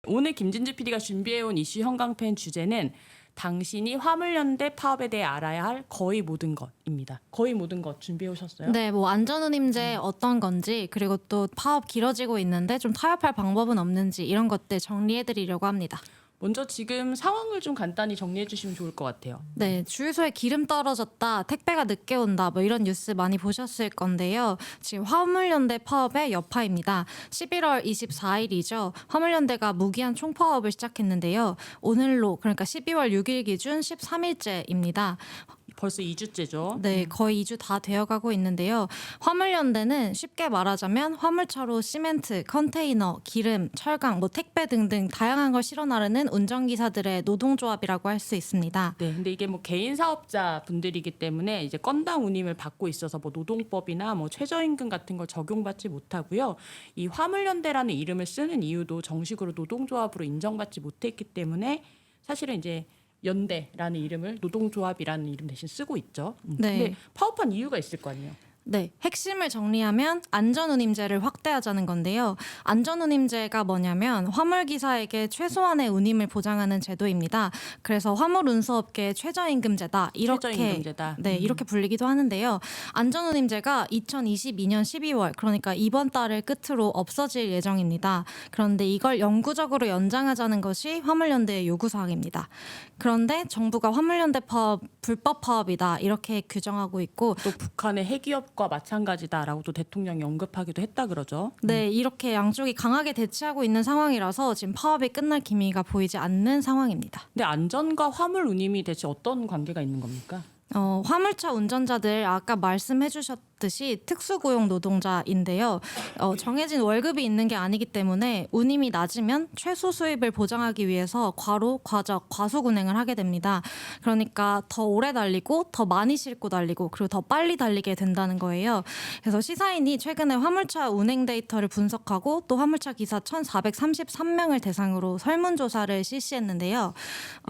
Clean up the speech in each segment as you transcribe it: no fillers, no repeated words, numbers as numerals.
오늘 김진주 PD가 준비해온 이슈 형광펜 주제는 당신이 화물연대 파업에 대해 알아야 할 거의 모든 것입니다. 거의 모든 것 준비해 오셨어요? 네, 뭐 안전운임제 어떤 건지, 그리고 또 파업 길어지고 있는데 좀 타협할 방법은 없는지, 이런 것들 정리해드리려고 합니다. 먼저 지금 상황을 좀 간단히 정리해 주시면 좋을 것 같아요. 네, 주유소에 기름 떨어졌다, 택배가 늦게 온다, 뭐 이런 뉴스 많이 보셨을 건데요. 지금 화물연대 파업의 여파입니다. 11월 24일이죠. 화물연대가 무기한 총파업을 시작했는데요. 오늘로, 그러니까 12월 6일 기준 13일째입니다. 벌써 2주째죠. 네, 거의 2주 다 되어가고 있는데요. 화물연대는 쉽게 말하자면 화물차로 시멘트, 컨테이너, 기름, 철강, 뭐 택배 등등 다양한 걸 실어 나르는 운전기사들의 노동조합이라고 할 수 있습니다. 네, 근데 이게 뭐 개인 사업자 분들이기 때문에 이제 건당 운임을 받고 있어서 뭐 노동법이나 뭐 최저임금 같은 걸 적용받지 못하고요. 이 화물연대라는 이름을 쓰는 이유도 정식으로 노동조합으로 인정받지 못했기 때문에 사실은 이제 연대라는 이름을 노동조합이라는 이름 대신 쓰고 있죠. 네. 근데 파업한 이유가 있을 거 아니에요. 네, 핵심을 정리하면 안전운임제를 확대하자는 건데요. 안전운임제가 뭐냐면 화물기사에게 최소한의 운임을 보장하는 제도입니다. 그래서 화물운수업계의 최저임금제다, 이렇게 최저임금제다. 네, 이렇게 불리기도 하는데요. 안전운임제가 2022년 12월, 그러니까 이번 달을 끝으로 없어질 예정입니다. 그런데 이걸 영구적으로 연장하자는 것이 화물연대의 요구사항입니다. 그런데 정부가 화물연대 파업 불법 파업이다, 이렇게 규정하고 있고, 또 북한의 핵위협과 마찬가지다라고 또 대통령이 언급하기도 했다 그러죠. 네, 이렇게 양쪽이 강하게 대치하고 있는 상황이라서 지금 파업이 끝날 기미가 보이지 않는 상황입니다. 근데 안전과 화물 운임이 대체 어떤 관계가 있는 겁니까? 화물차 운전자들 아까 말씀해 주셨듯이 특수고용 노동자인데요. 정해진 월급이 있는 게 아니기 때문에 운임이 낮으면 최소 수입을 보장하기 위해서 과로, 과적, 과속 운행을 하게 됩니다. 그러니까 더 오래 달리고 더 많이 싣고 달리고 그리고 더 빨리 달리게 된다는 거예요. 그래서 시사인이 최근에 화물차 운행 데이터를 분석하고 또 화물차 기사 1,433명을 대상으로 설문조사를 실시했는데요.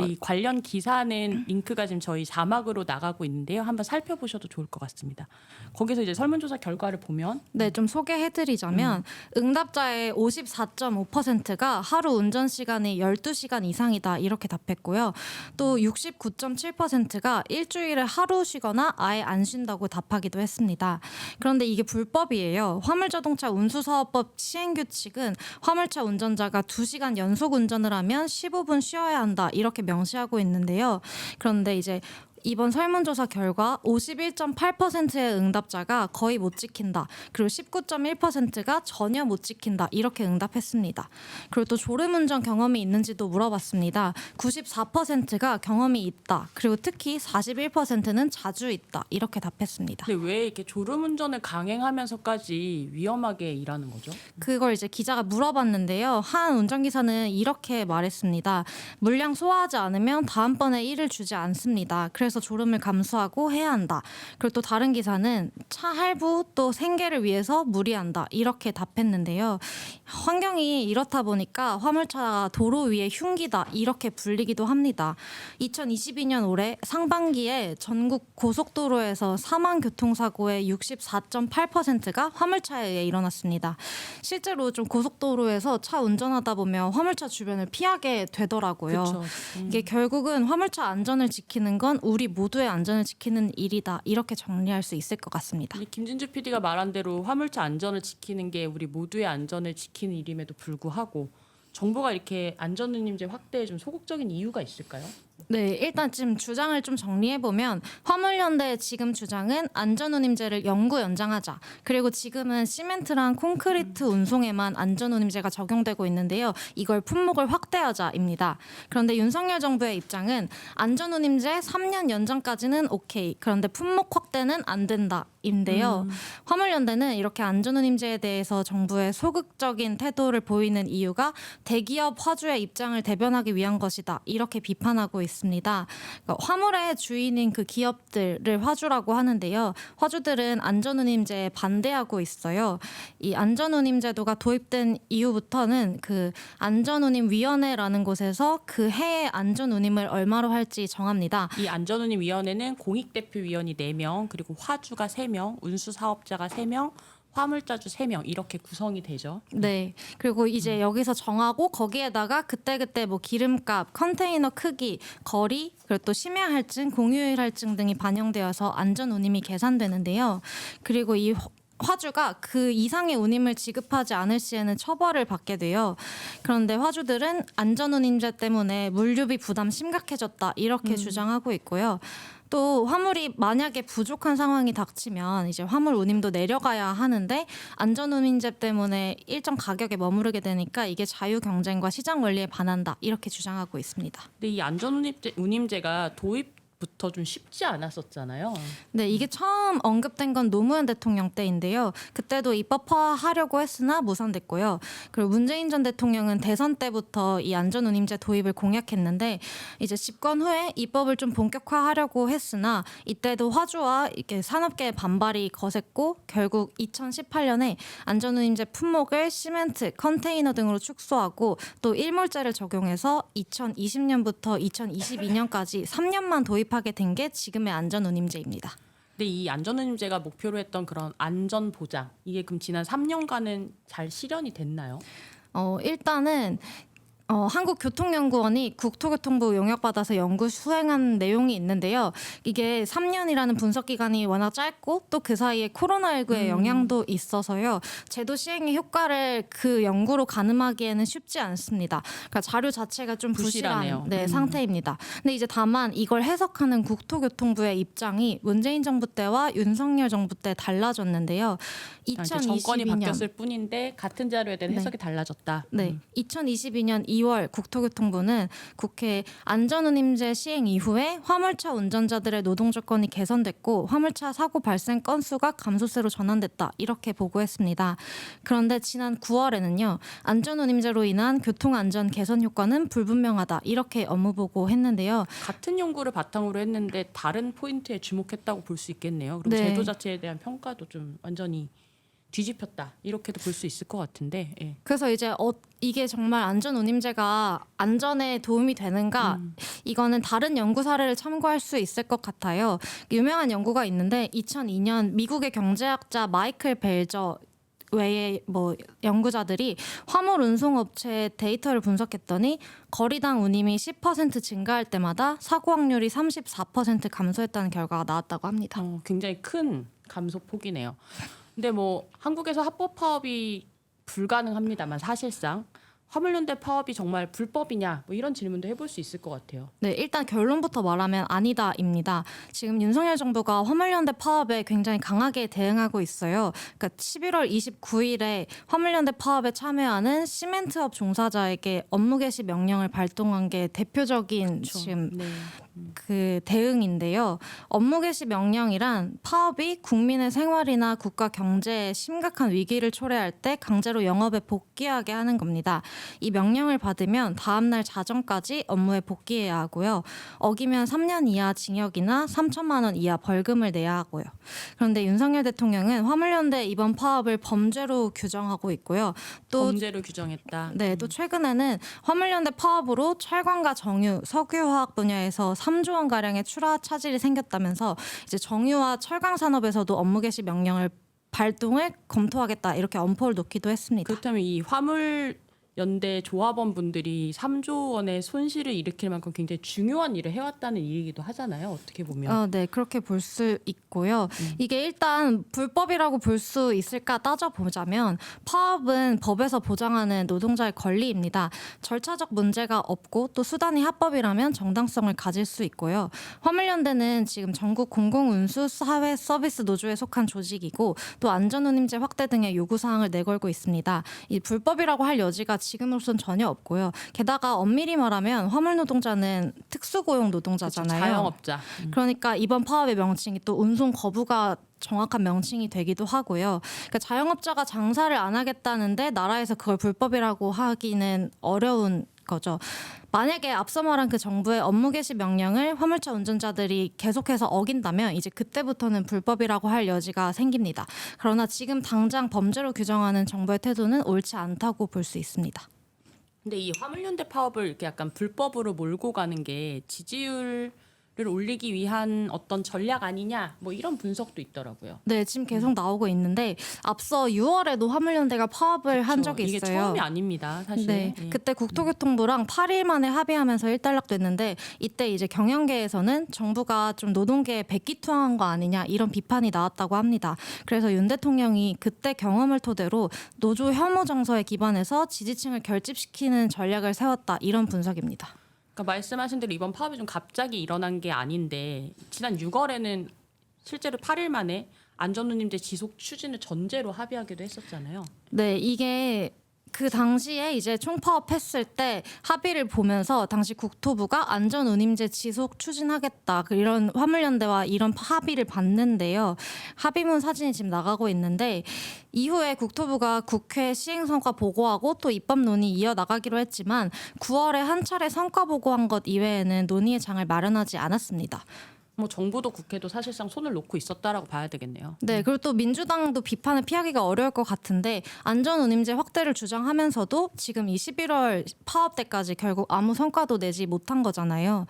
이 관련 기사는 링크가 지금 저희 자막으로 나가고 있는데요. 한번 살펴보셔도 좋을 것 같습니다. 거기서 이제 설문조사 결과를 보면 네, 좀 소개해드리자면 응답자의 54.5%가 하루 운전 시간이 12시간 이상이다, 이렇게 답했고요. 또 69.7%가 일주일에 하루 쉬거나 아예 안 쉰다고 답하기도 했습니다. 그런데 이게 불법이에요. 화물자동차 운수사업법 시행규칙은 화물차 운전자가 2시간 연속 운전을 하면 15분 쉬어야 한다, 이렇게 명시하고 있는데요. 그런데 이제 이번 설문조사 결과 51.8%의 응답자가 거의 못 지킨다, 그리고 19.1%가 전혀 못 지킨다, 이렇게 응답했습니다. 그리고 또 졸음운전 경험이 있는지도 물어봤습니다. 94%가 경험이 있다, 그리고 특히 41%는 자주 있다, 이렇게 답했습니다. 근데 왜 이렇게 졸음운전을 강행하면서까지 위험하게 일하는 거죠? 그걸 이제 기자가 물어봤는데요. 한 운전기사는 이렇게 말했습니다. 물량 소화하지 않으면 다음번에 일을 주지 않습니다. 그래서 졸음을 감수하고 해야 한다. 그리고 또 다른 기사는 차 할부 또 생계를 위해서 무리한다, 이렇게 답했는데요. 환경이 이렇다 보니까 화물차가 도로 위에 흉기다, 이렇게 불리기도 합니다. 2022년 올해 상반기에 전국 고속도로에서 사망 교통사고의 64.8%가 화물차에 의해 일어났습니다. 실제로 좀 고속도로에서 차 운전하다 보면 화물차 주변을 피하게 되더라고요. 그렇죠. 이게 결국은 화물차 안전을 지키는 건 우리 모두의 안전을 지키는 일이다, 이렇게 정리할 수 있을 것 같습니다. 김진주 PD가 말한 대로 화물차 안전을 지키는 게 우리 모두의 안전을 지키는 일임에도 불구하고 정부가 이렇게 안전운임제 확대에 좀 소극적인 이유가 있을까요? 네, 일단 지금 주장을 좀 정리해보면 화물연대의 지금 주장은 안전운임제를 영구 연장하자, 그리고 지금은 시멘트랑 콘크리트 운송에만 안전운임제가 적용되고 있는데요. 이걸 품목을 확대하자입니다. 그런데 윤석열 정부의 입장은 안전운임제 3년 연장까지는 오케이, 그런데 품목 확대는 안 된다, 인데요. 화물연대는 이렇게 안전운임제에 대해서 정부의 소극적인 태도를 보이는 이유가 대기업 화주의 입장을 대변하기 위한 것이다, 이렇게 비판하고 있습니다. 그러니까 화물의 주인인 그 기업들을 화주라고 하는데요. 화주들은 안전운임제에 반대하고 있어요. 이 안전운임제도가 도입된 이후부터는 그 안전운임위원회라는 곳에서 그 해의 안전운임을 얼마로 할지 정합니다. 이 안전운임위원회는 공익대표위원이 4명, 그리고 화주가 3명, 운수사업자가 3명, 화물자주 3명 이렇게 구성이 되죠. 네. 그리고 이제 여기서 정하고 거기에다가 그때그때 뭐 기름값, 컨테이너 크기, 거리, 그리고 또 심야 할증, 공휴일 할증 등이 반영되어서 안전 운임이 계산되는데요. 그리고 이 화주가 그 이상의 운임을 지급하지 않을 시에는 처벌을 받게 돼요. 그런데 화주들은 안전운임제 때문에 물류비 부담 심각해졌다 이렇게 주장하고 있고요. 또 화물이 만약에 부족한 상황이 닥치면 이제 화물 운임도 내려가야 하는데 안전운임제 때문에 일정 가격에 머무르게 되니까 이게 자유 경쟁과 시장 원리에 반한다 이렇게 주장하고 있습니다. 근데 이 안전운임제가 도입부터 좀 쉽지 않았었잖아요. 네, 이게 처음 언급된 건 노무현 대통령 때인데요. 그때도 입법화하려고 했으나 무산됐고요. 그리고 문재인 전 대통령은 대선 때부터 이 안전운임제 도입을 공약했는데 이제 집권 후에 입법을 좀 본격화하려고 했으나 이때도 화주와 이렇게 산업계의 반발이 거셌고 결국 2018년에 안전운임제 품목을 시멘트, 컨테이너 등으로 축소하고 또 일몰제를 적용해서 2020년부터 2022년까지 3년만 도입하게 된 게 지금의 안전운임제입니다. 근데 이 안전운임제가 목표로 했던 그런 안전 보장 이게 그럼 지난 3년간은 잘 실현이 됐나요? 일단은 한국교통연구원이 국토교통부 용역받아서 연구 수행한 내용이 있는데요. 이게 3년이라는 분석 기간이 워낙 짧고 또 그 사이에 코로나19의 영향도 있어서요. 제도 시행의 효과를 그 연구로 가늠하기에는 쉽지 않습니다. 그러니까 자료 자체가 좀 부실하네요. 부실한 상태입니다. 근데 이제 다만 이걸 해석하는 국토교통부의 입장이 문재인 정부 때와 윤석열 정부 때 달라졌는데요. 이제 정권이 2022년 바뀌었을 뿐인데 같은 자료에 대한 해석이 달라졌다. 네, 2022년 2월 국토교통부는 국회 안전운임제 시행 이후에 화물차 운전자들의 노동 조건이 개선됐고 화물차 사고 발생 건수가 감소세로 전환됐다 이렇게 보고했습니다. 그런데 지난 9월에는요 안전운임제로 인한 교통안전 개선 효과는 불분명하다 이렇게 업무 보고했는데요. 같은 연구를 바탕으로 했는데 다른 포인트에 주목했다고 볼 수 있겠네요. 그리고 네. 제도 자체에 대한 평가도 좀 완전히 뒤집혔다 이렇게도 볼 수 있을 것 같은데. 예. 그래서 이제 이게 정말 안전운임제가 안전에 도움이 되는가 이거는 다른 연구 사례를 참고할 수 있을 것 같아요. 유명한 연구가 있는데 2002년 미국의 경제학자 마이클 벨저 외에 뭐 연구자들이 화물 운송업체의 데이터를 분석했더니 거리당 운임이 10% 증가할 때마다 사고 확률이 34% 감소했다는 결과가 나왔다고 합니다. 굉장히 큰 감소폭이네요. 근데 뭐 한국에서 합법 파업이 불가능합니다만 사실상 화물연대 파업이 정말 불법이냐 뭐 이런 질문도 해볼 수 있을 것 같아요. 네, 일단 결론부터 말하면 아니다입니다. 지금 윤석열 정부가 화물연대 파업에 굉장히 강하게 대응하고 있어요. 그러니까 11월 29일에 화물연대 파업에 참여하는 시멘트업 종사자에게 업무 개시 명령을 발동한 게 대표적인 지금 네. 그 대응인데요. 업무 개시 명령이란 파업이 국민의 생활이나 국가 경제에 심각한 위기를 초래할 때 강제로 영업에 복귀하게 하는 겁니다. 이 명령을 받으면 다음 날 자정까지 업무에 복귀해야 하고요. 어기면 3년 이하 징역이나 3천만 원 이하 벌금을 내야 하고요. 그런데 윤석열 대통령은 화물연대 이번 파업을 범죄로 규정하고 있고요. 또 범죄로 규정했다. 네, 또 최근에는 화물연대 파업으로 철강과 정유, 석유화학 분야에서 3조 원 가량의 출하 차질이 생겼다면서 이제 정유와 철강 산업에서도 업무 개시 명령을 발동을 검토하겠다 이렇게 엄포를 놓기도 했습니다. 그렇다면 이 화물 연대 조합원 분들이 3조 원의 손실을 일으킬 만큼 굉장히 중요한 일을 해왔다는 일이기도 하잖아요. 어떻게 보면. 네, 그렇게 볼 수 있고요. 이게 일단 불법이라고 볼 수 있을까 따져보자면 파업은 법에서 보장하는 노동자의 권리입니다. 절차적 문제가 없고 또 수단이 합법이라면 정당성을 가질 수 있고요. 화물연대는 지금 전국 공공운수 사회 서비스 노조에 속한 조직이고 또 안전운임제 확대 등의 요구사항을 내걸고 있습니다. 이 불법이라고 할 여지가 지금으로선 전혀 없고요. 게다가 엄밀히 말하면 화물 노동자는 특수고용 노동자잖아요. 자영업자. 그러니까 이번 파업의 명칭이 또 운송 거부가 정확한 명칭이 되기도 하고요. 그러니까 자영업자가 장사를 안 하겠다는데 나라에서 그걸 불법이라고 하기는 어려운 거죠. 만약에 앞서 말한 그 정부의 업무 개시 명령을 화물차 운전자들이 계속해서 어긴다면 이제 그때부터는 불법이라고 할 여지가 생깁니다. 그러나 지금 당장 범죄로 규정하는 정부의 태도는 옳지 않다고 볼 수 있습니다. 근데 이 화물연대 파업을 이렇게 약간 불법으로 몰고 가는 게 지지율 올리기 위한 어떤 전략 아니냐 뭐 이런 분석도 있더라고요. 네, 지금 계속 나오고 있는데 앞서 6월에도 화물연대가 파업을 한 적이 이게 있어요. 처음이 아닙니다, 사실. 네, 예. 그때 국토교통부랑 8일 만에 합의하면서 일단락됐는데 이때 이제 경영계에서는 정부가 좀 노동계에 백기투항한 거 아니냐 이런 비판이 나왔다고 합니다. 그래서 윤 대통령이 그때 경험을 토대로 노조 혐오 정서에 기반해서 지지층을 결집시키는 전략을 세웠다 이런 분석입니다. 그러니까 말씀하신 대로 이번 파업이 좀 갑자기 일어난 게 아닌데 지난 6월에는 실제로 8일 만에 안전운임제 지속 추진을 전제로 합의하기도 했었잖아요. 네, 이게 그 당시에 이제 총파업했을 때 합의를 보면서 당시 국토부가 안전운임제 지속 추진하겠다 이런 화물연대와 이런 합의를 봤는데요. 합의문 사진이 지금 나가고 있는데 이후에 국토부가 국회 시행 성과 보고하고 또 입법 논의 이어 나가기로 했지만 9월에 한 차례 성과 보고한 것 이외에는 논의의 장을 마련하지 않았습니다. 뭐 정부도 국회도 사실상 손을 놓고 있었다라고 봐야 되겠네요. 네, 그리고 또 민주당도 비판을 피하기가 어려울 것 같은데 안전운임제 확대를 주장하면서도 지금 이 11월 파업 때까지 결국 아무 성과도 내지 못한 거잖아요.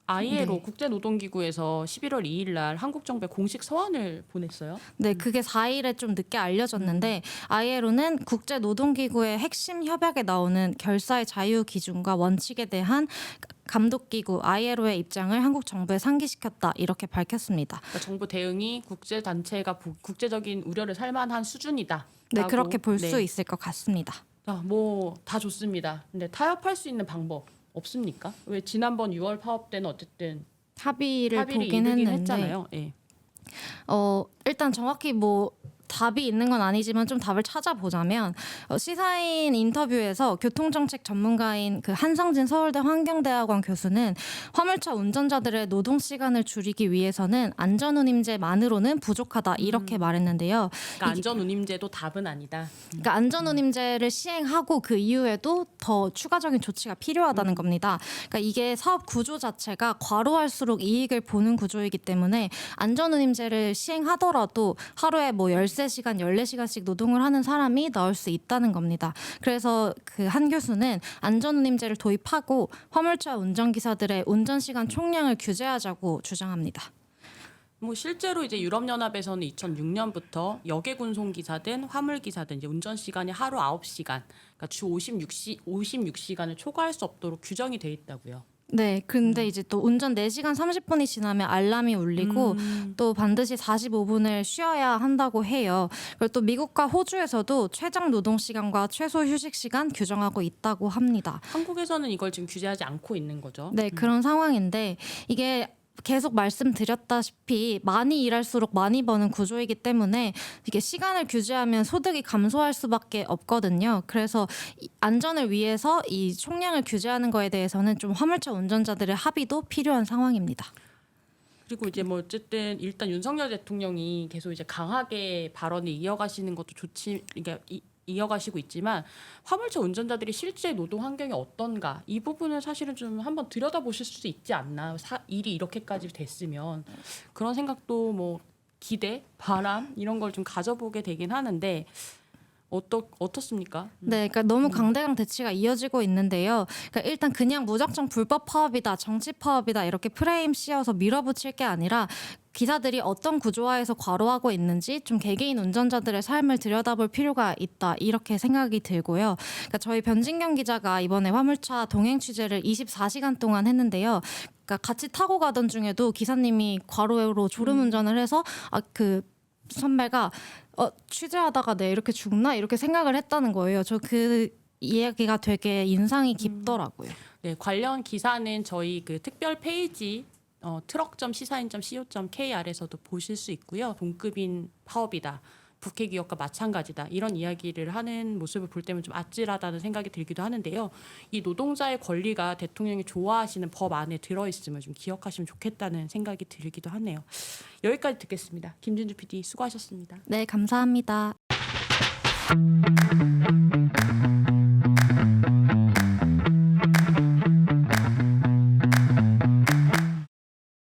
ILO 국제노동기구에서 11월 2일 날 한국 정부에 공식 서한을 보냈어요. 네, 그게 4일에 좀 늦게 알려졌는데 ILO는 국제노동기구의 핵심 협약에 나오는 결사의 자유 기준과 원칙에 대한 감독기구 ILO의 입장을 한국 정부에 상기시켰다 이렇게 밝혔습니다. 그러니까 정부 대응이 국제 단체가 국제적인 우려를 살만한 수준이다. 네, 그렇게 볼 수 있을 것 같습니다. 뭐 다 좋습니다. 근데 타협할 수 있는 방법 없습니까? 왜 지난번 6월 파업 때는 어쨌든 합의를 보긴 이루긴 했는데 했잖아요. 예. 일단 정확히 뭐 답이 있는 건 아니지만 좀 답을 찾아보자면 시사인 인터뷰에서 교통정책 전문가인 그 한성진 서울대 환경대학원 교수는 화물차 운전자들의 노동 시간을 줄이기 위해서는 안전운임제만으로는 부족하다 이렇게 말했는데요. 그러니까 안전운임제도 답은 아니다. 그러니까 안전운임제를 시행하고 그 이후에도 더 추가적인 조치가 필요하다는 겁니다. 그러니까 이게 사업 구조 자체가 과로할수록 이익을 보는 구조이기 때문에 안전운임제를 시행하더라도 하루에 뭐 13시간, 14시간씩 노동을 하는 사람이 나올 수 있다는 겁니다. 그래서 그 한 교수는 안전운임제를 도입하고 화물차 운전기사들의 운전시간 총량을 규제하자고 주장합니다. 뭐 실제로 이제 유럽연합에서는 2006년부터 여객운송 기사든 화물 기사든 이제 운전 시간이 하루 9시간, 그러니까 주 56시간을 초과할 수 없도록 규정이 돼 있다고요. 네, 근데 이제 또 운전 4시간 30분이 지나면 알람이 울리고 또 반드시 45분을 쉬어야 한다고 해요. 그리고 또 미국과 호주에서도 최장 노동 시간과 최소 휴식 시간 규정하고 있다고 합니다. 한국에서는 이걸 지금 규제하지 않고 있는 거죠. 네, 그런 상황인데 이게 계속 말씀드렸다시피 많이 일할수록 많이 버는 구조이기 때문에 이게 시간을 규제하면 소득이 감소할 수밖에 없거든요. 그래서 안전을 위해서 이 총량을 규제하는 거에 대해서는 좀 화물차 운전자들의 합의도 필요한 상황입니다. 그리고 이제 뭐 어쨌든 일단 윤석열 대통령이 계속 이제 강하게 발언을 이어가시는 것도 좋지, 그러니까 이어가시고 있지만 화물차 운전자들이 실제 노동 환경이 어떤가 이 부분은 사실은 좀 한번 들여다보실 수 있지 않나. 일이 이렇게까지 됐으면 그런 생각도 뭐 기대, 바람 이런 걸 좀 가져보게 되긴 하는데 어떻습니까? 네, 그러니까 너무 강대강 대치가 이어지고 있는데요. 그러니까 일단 그냥 무작정 불법 파업이다, 정치 파업이다 이렇게 프레임 씌워서 밀어붙일 게 아니라 기사들이 어떤 구조화에서 과로하고 있는지 좀 개개인 운전자들의 삶을 들여다볼 필요가 있다 이렇게 생각이 들고요. 그러니까 저희 변진경 기자가 이번에 화물차 동행 취재를 24시간 동안 했는데요. 그러니까 같이 타고 가던 중에도 기사님이 과로로 졸음 운전을 해서 그 선배가 취재하다가 내 이렇게 죽나 이렇게 생각을 했다는 거예요. 저 그 이야기가 되게 인상이 깊더라고요. 네, 관련 기사는 저희 그 특별 페이지 트럭.시사인.co.kr에서도 보실 수 있고요. 동급인 파업이다. 북해 기업과 마찬가지다. 이런 이야기를 하는 모습을 볼 때면 좀 아찔하다는 생각이 들기도 하는데요. 이 노동자의 권리가 대통령이 좋아하시는 법 안에 들어있음을 좀 기억하시면 좋겠다는 생각이 들기도 하네요. 여기까지 듣겠습니다. 김진주 PD 수고하셨습니다. 네, 감사합니다.